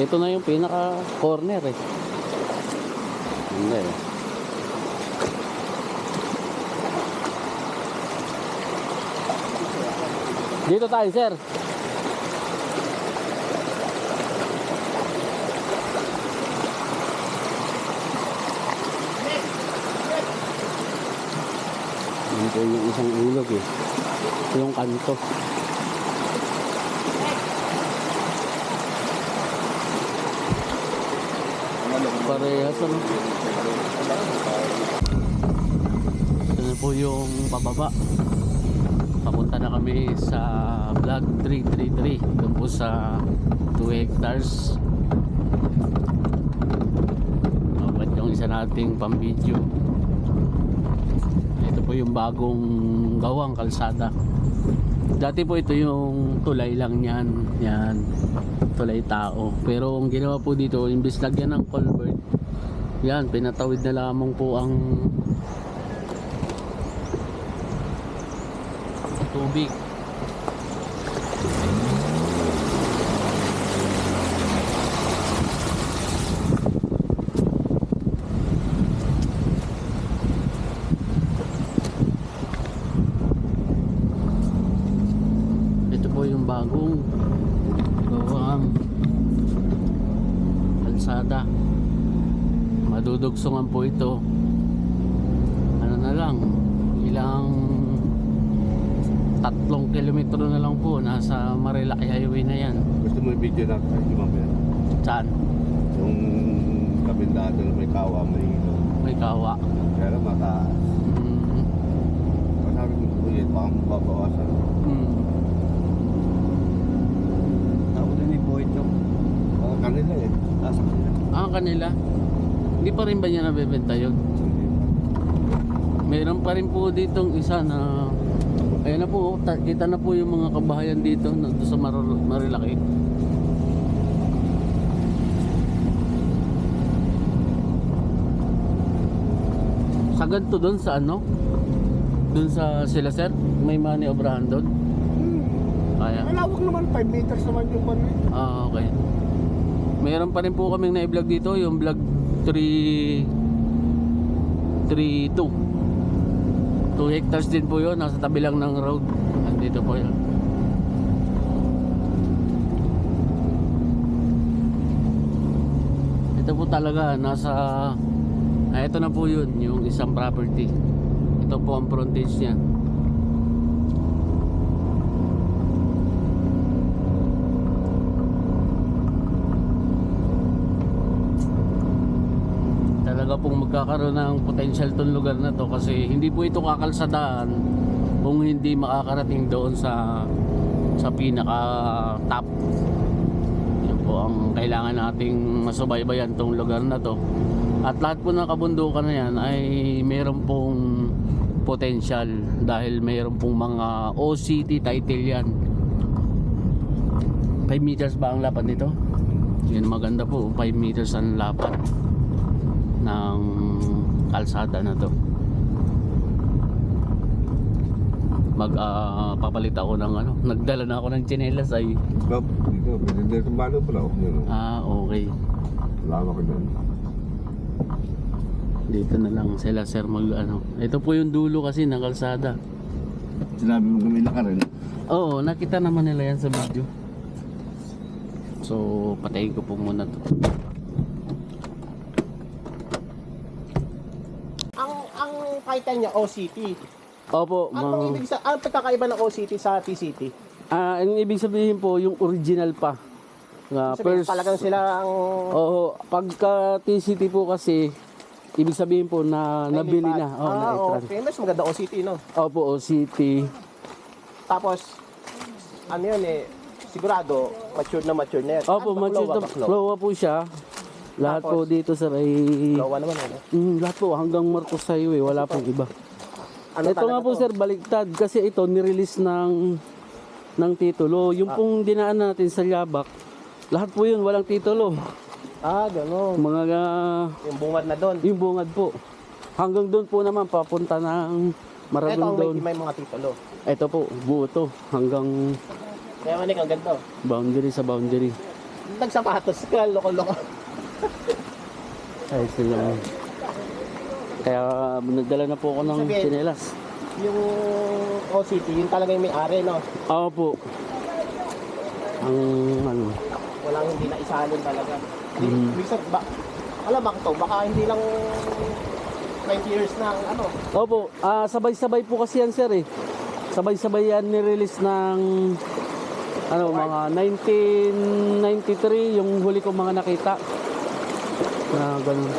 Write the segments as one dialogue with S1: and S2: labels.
S1: Ito na yung pinaka corner eh. Hindi. Dito tayo, sir. Yan po yung isang ilog eh. Yung kanto. Parehas ano. Ito na po yung pababa. Papunta na kami sa vlog 333. Doon po sa 2 hectares. Ba't yung isa nating pang-video. Ito po yung bagong gawang kalsada. Dati po ito yung tulay lang yan. Yan. Tulay tao. Pero ang ginawa po dito, imbis lagyan ng culvert, yan, pinatawid na lamang po ang tubig. Ito po yung bagong gawang kalsada. Madudugsungan po ito. Ano na lang, ilang 3 kilometro na lang po, nasa Marilaki Highway na yan.
S2: Gusto mo yung video natin, di ba ba?
S1: Saan?
S2: Yung kabindado na may kawa, may ilaw.
S1: May kawa.
S2: Kaya lang mataas. Masabi ko po yan, baka mababawasan.
S3: Ako din yung buhay ito.
S2: Kanila eh.
S3: Sa kanila.
S1: Ah, kanila? Hindi pa rin ba niya nabebenta yun? Meron pa rin po ditong isa na ayan na po, kita na po yung mga kabahayan dito sa Marilaki. Sa ganito doon sa ano? Doon sa sila sir, may maniobrahan doon? Kaya?
S2: Malawak naman, 5 meters naman yung pan.
S1: Ah, okay. Meron pa rin po kaming na-vlog dito, yung vlog 332. 2 hectares din po yun, nasa tabi lang ng road. Andito po yun. Ito po talaga, nasa ito na po yun, yung isang property. Ito po ang frontage niya. Talaga pong magkakaroon ng potential tong lugar na to kasi hindi po ito kakalsadaan kung hindi makakarating doon sa pinaka top. Yun po ang kailangan nating masubaybayan tong lugar na to. At lahat po ng kabundukan na yan ay mayroon pong potential dahil mayroon pong mga OCT title yan. 5 meters ba ang lapad nito? Yan, maganda po, 5 meters ang lapad ng kalsada na to. Papalit ako ng ano, nagdala na ako ng tsinelas ay.
S2: Dito, dito balo pala ako nyo.
S1: Ah, okay.
S2: Lama ko dyan.
S1: Dito na lang sila sir mag ano. Ito po yung dulo kasi ng kalsada.
S2: Sinabi mo kami na ka rin.
S1: Oo, nakita naman nila yan sa video. So, patayin ko po muna to.
S3: Ang title niya OCT.
S1: Opo,
S3: Ano ibig sa pagkakaiba ng OCT sa TCT?
S1: ang ibig sabihin po yung original pa.
S3: Sabihin, talagang sila ang
S1: Oo, pagka TCT po kasi ibig sabihin po na nabili na. Oh, na-trans.
S3: okay. Mas maganda OCT, no?
S1: Opo, OCT.
S3: Tapos, ano yun eh, sigurado, mature na yan.
S1: Opo, mature na flowa po siya. Lahat po
S3: Tapos,
S1: dito sir ay
S3: Flowa naman, ano?
S1: lahat po hanggang Marcos Highway, wala pong iba.
S3: Ano
S1: Ito nga po
S3: to?
S1: sir, baliktad kasi ito nirelease ng titulo. Yung pong dinaan natin sa Yabak, lahat po yun walang titulo.
S3: Gano'n.
S1: Mga
S3: Yung bungad na doon.
S1: yung bungad po. Hanggang doon po naman papunta ng
S3: Ito
S1: Maragong
S3: ang
S1: doon.
S3: may mga titulo.
S1: Ito po, buo to hanggang
S3: Kaya manik ang ganito.
S1: boundary sa boundary.
S3: nagsapatos ka, loko-loko.
S1: Ay, sila. Kaya nagdala na po ako ng
S3: Sabihin.
S1: tsinelas.
S3: Yung OCT, yun talaga yung may-ari, no?
S1: Oo po. Ang ano,
S3: Walang hindi na isalin talaga.
S1: Mhm.
S3: Minsan, alam bakit to? Baka hindi lang 20 years na ang ano.
S1: opo, sabay-sabay po kasi yan sir eh. Sabay-sabay yan ni-release ng ano, mga 1993 yung huli kong mga nakita. Na ganun.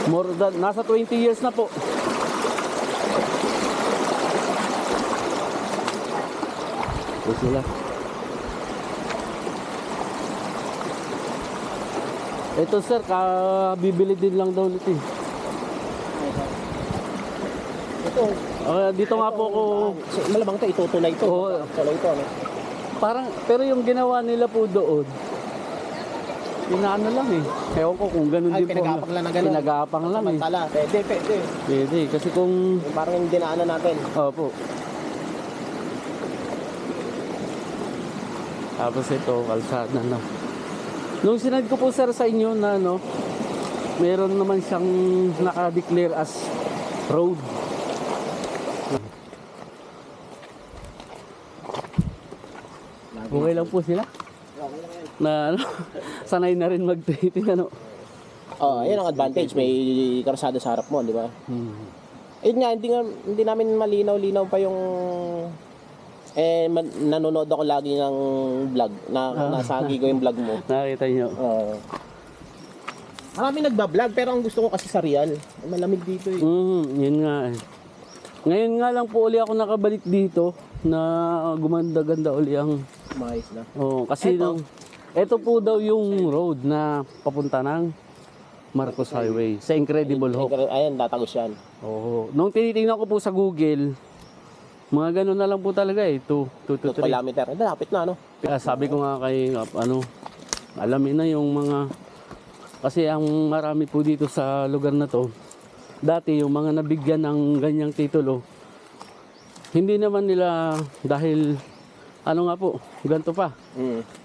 S1: More than, nasa 20 years na po. Ito sila. Ito sir, bibili din lang daw nito eh.
S3: Ito,
S1: Dito nga po ako,
S3: malamang to, itutuloy ito.
S1: Oo.
S3: Tuloy ito, ano?
S1: parang, pero yung ginawa nila po doon, inaano lang eh. Ewan ko kung ganun
S3: Ay,
S1: din po.
S3: pinagapang lang na ganun.
S1: Pinagapang lang eh.
S3: Samantala, pwede.
S1: Pwede, kasi kung,
S3: Yung parang yung dinaanan natin.
S1: opo. Tapos ito, kalsada na. Nung sinad ko po sir sa inyo na ano, meron naman siyang naka-declare as road. Okay lang po sila. Na ano, sanay na rin mag-taping ano.
S3: Oh, ayun ang advantage. May karsada sa harap mo, di ba?
S1: Hmm.
S3: Ayun nga, hindi namin malinaw-linaw pa yung nanonood ako lagi ng vlog. Nasagi ko yung vlog mo.
S1: Nakita nyo.
S3: Marami nagba-vlog pero ang gusto ko kasi sa real. Malamig dito eh.
S1: Yun nga eh. Ngayon nga lang po uli ako nakabalik dito na gumanda-ganda uli ang
S3: Mais na.
S1: kasi
S3: Eto.
S1: ito po daw yung road na papunta ng Marcos Highway sa Incredible Hope.
S3: Ayan, tatagos yan.
S1: Oo. Nung tinitingnan ko po sa Google, mga ganun na lang po talaga eh. 2 to
S3: 2
S1: 3.
S3: kilometer. Ito, lapit na, no?
S1: Kaya sabi ko nga kay alamin na yung mga, kasi ang marami po dito sa lugar na to, dati yung mga nabigyan ng ganyang titulo, hindi naman nila dahil, nga po, ganito pa.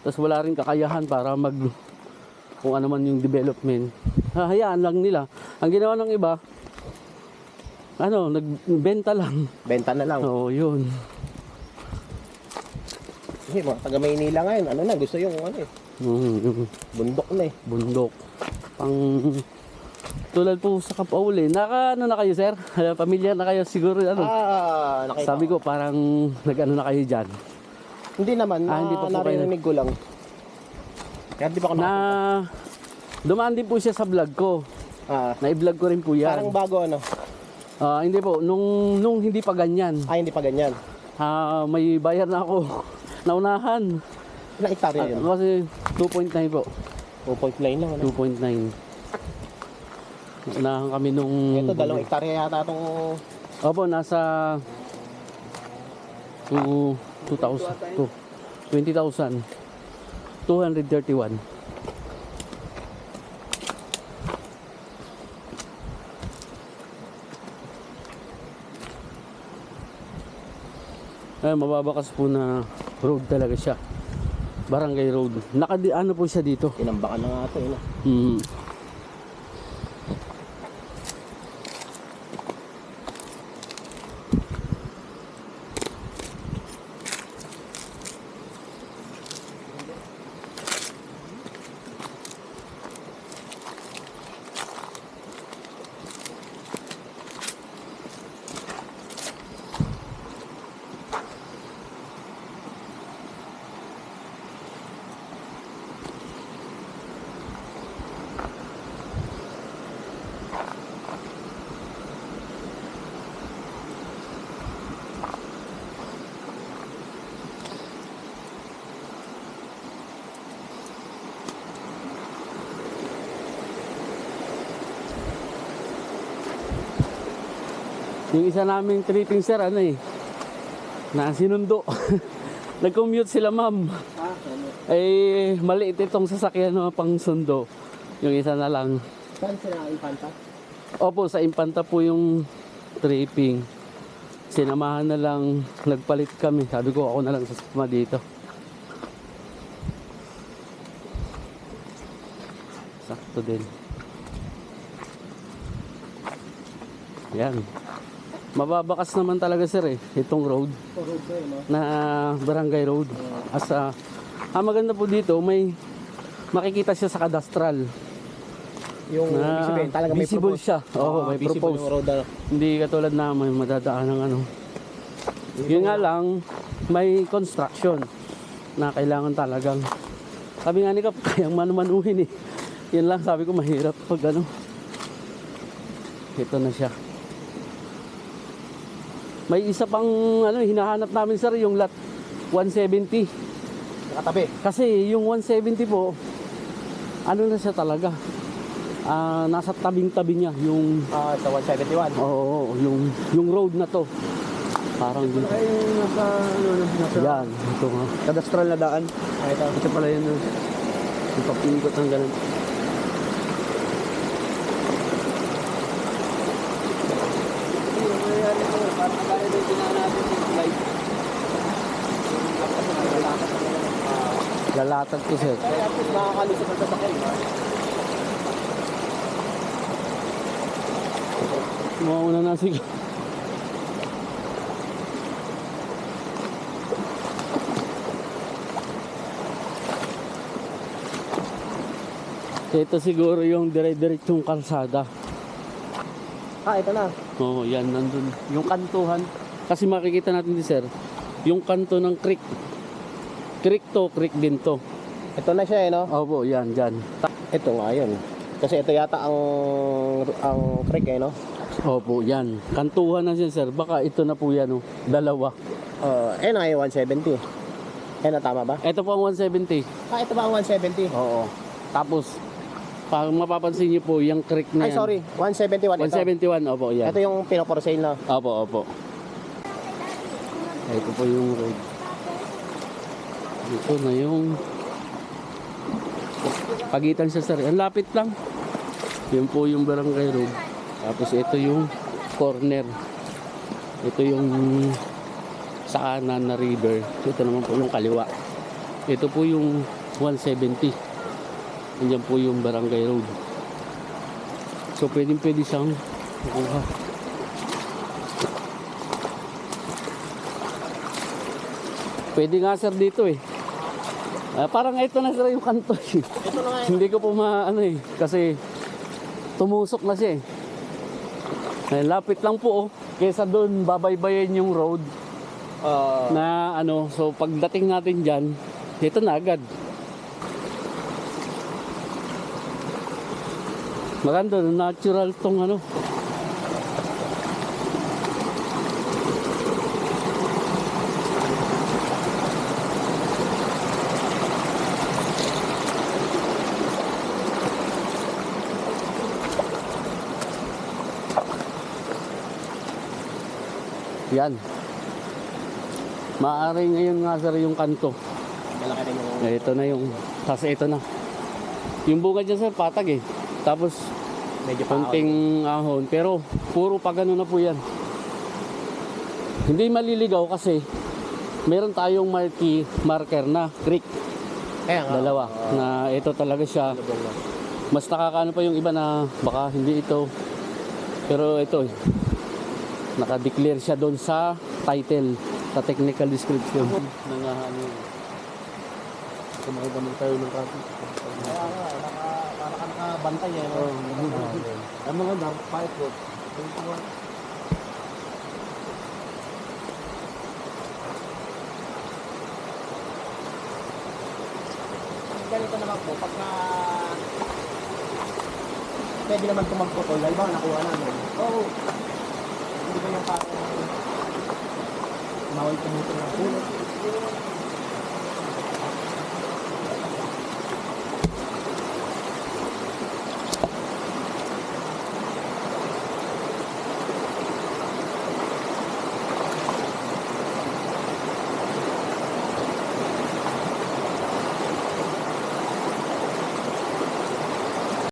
S1: Tapos wala rin kakayahan para kung ano man yung development. Hahayaan lang nila. Ang ginawa ng iba, nagbenta lang.
S3: Benta na lang.
S1: Oo, yun.
S3: Kasi mga taga Maynila ngayon, gusto yung bundok na eh.
S1: Bundok. Tulad po sa Kapauli. Na kayo, sir? Pamilya na kayo siguro,
S3: Nakita
S1: Sabi
S3: ko.
S1: ko, parang na kayo dyan.
S3: Hindi naman,
S1: hindi pa po kayo
S3: narinig ko lang. Kaya di pa ako
S1: Dumaan din po siya sa vlog ko. Na-vlog ko rin po yan.
S3: Parang bago
S1: Hindi po, nung hindi pa ganyan.
S3: hindi pa ganyan.
S1: May bayar na ako. Naunahan.
S3: Ilang hektarya yun?
S1: Kasi 2.9 po.
S3: 2.9 lang.
S1: 2.9. Unahan kami nung...
S3: Ito, 2 hektarya yata itong...
S1: Opo, nasa 20,231. Ay, mababakas po na road talaga siya. Barangay road. Ano po siya dito.
S3: Inambakan na nga ito.
S1: Yung isa naming tripping sir, na sinundo. Nag-commute sila ma'am. Maliit itong sasakyan pang sundo. Yung isa na lang.
S3: Saan sila Infanta?
S1: Opo, sa Infanta po yung tripping. Sinamahan na lang, nagpalit kami. Sabi ko, ako na lang sasama dito. dito din. Yan. Mababakas naman talaga sir eh, itong road na barangay road. Ang maganda po dito, may makikita siya sa kadastral.
S3: Yung ibig sabihin, talaga may
S1: visible
S3: propose.
S1: siya. Oo, may
S3: Visible
S1: propose.
S3: yung road, ano.
S1: Hindi katulad na may madadaan ng ano. Yun nga lang, may construction na kailangan talagang, sabi nga ni Kap, kayang manumanuhin eh. Yun lang, sabi ko mahirap pag ano. Ito na siya. May isa pang ano, hinahanap namin sir, yung lot 170.
S3: Nakatabi.
S1: Kasi yung 170 po, ano na siya talaga. Nasa tabing-tabi niya yung
S3: Sa 171.
S1: oo, yung road na to. Parang dito.
S2: Ay, nasa
S1: Yan, ito nga.
S2: kadastral na daan.
S1: Ito pala yun. Yung papikot ng ganun. Lalatag ko sir.
S3: Kaya at least makakalusot ang sasakyan.
S1: Mauna na sige. Ito siguro yung dire-diretsong kalsada.
S3: Ito na.
S1: Oo, yan, nandun. Yung kantuhan. Kasi makikita natin din, sir, yung kanto ng creek. Creek to, creek din to.
S3: Ito na siya no?
S1: Opo, yan, dyan.
S3: Ito nga yun. Kasi ito yata ang creek no?
S1: Opo, yan. Kantuhan na siya, sir. Baka ito na po yan, oh. Dalawa.
S3: Na yung 170. Na tama ba?
S1: Ito po ang 170.
S3: Ito ba ang 170?
S1: Oo. Tapos, pag mapapansin niyo po, yung creek na
S3: Ay,
S1: yan.
S3: sorry. 171 ito.
S1: 171, opo, yan.
S3: Ito yung pino-for sale na.
S1: Opo, opo. Ito po yung road. Ito na yung pagitan sa sir. Ang lapit lang. Yun po yung barangay road. Tapos ito yung corner. Ito yung sa kanan na river. Ito naman po yung kaliwa. Ito po yung 170. Yan po yung barangay road. So pwede siyang makuha. Pwede nga sir dito eh. Parang ito na sir yung kanto eh.
S3: Ito na nga.
S1: Hindi ko po maano eh. Kasi tumusok na siya eh. Lapit lang po oh. Kesa doon babaybayin yung road na ano. So pagdating natin dyan, dito na agad. Maganda, natural tong ano. Yan. Maaring ngayon nga sir yung kanto.
S3: Malaki rin yung...
S1: Ito na yung, kasi ito na. Yung bunga dyan sir, patag eh. Tapos,
S3: Medyo
S1: konting ahon. Pero, puro pa gano'n na po yan. Hindi maliligaw kasi, meron tayong marker na creek.
S3: Kaya nga.
S1: Dalawa. Na ito talaga siya. Mas nakakaano pa yung iba na baka hindi ito. Pero ito eh. Naka-declare siya doon sa title, sa technical description. Nangahano.
S2: Kumakita mo tayo ng traffic.
S3: Kaya nga, para ka nakabantay eh. No?
S2: Ang mga dark pipe road.
S3: Ganito naman po, pagka pwede naman itong magputol, dahil ba nakuha namin? Oo. Hindi ba yung parang bawal pumutol ng puno?